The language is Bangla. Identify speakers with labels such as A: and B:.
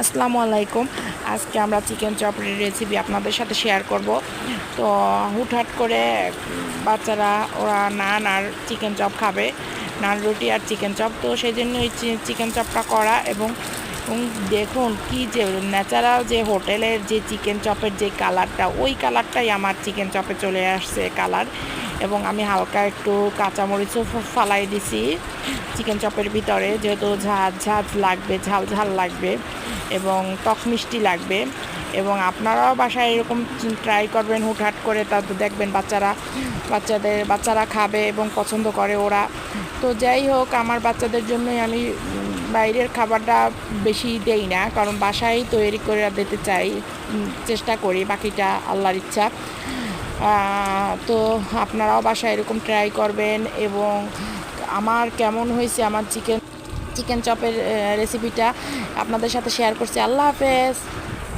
A: আসসালামু আলাইকুম। আজকে আমরা চিকেন চপের রেসিপি আপনাদের সাথে শেয়ার করব। তো হুটহাট করে বাচ্চারা ওরা নান আর চিকেন চপ খাবে, নান রুটি আর চিকেন চপ। তো সেই জন্যই চিকেন চপটা করা। এবং দেখুন কি যে ন্যাচারাল যে হোটেলের যে চিকেন চপের যে কালারটা, ওই কালারটাই আমার চিকেন চপে চলে আসছে কালার। এবং আমি হালকা একটু কাঁচামরিচও ফালাই দিছি চিকেন চপের ভিতরে, যেহেতু ঝাঁঝ লাগবে, ঝাল ঝাল লাগবে এবং টক মিষ্টি লাগবে। এবং আপনারাও বাসায় এরকম ট্রাই করবেন হুটহাট করে, তা তো দেখবেন বাচ্চারা খাবে এবং পছন্দ করে ওরা। তো যাই হোক, আমার বাচ্চাদের জন্যই আমি বাইরের খাবারটা বেশি দেই না, কারণ বাসায় তৈরি করে দিতে চাই, চেষ্টা করি, বাকিটা আল্লাহর ইচ্ছা। তো আপনারাও বাসায় এরকম ট্রাই করবেন। এবং আমার কেমন হয়েছে আমার চিকেন চপের রেসিপিটা আপনাদের সাথে শেয়ার করছি। আল্লাহ হাফেজ।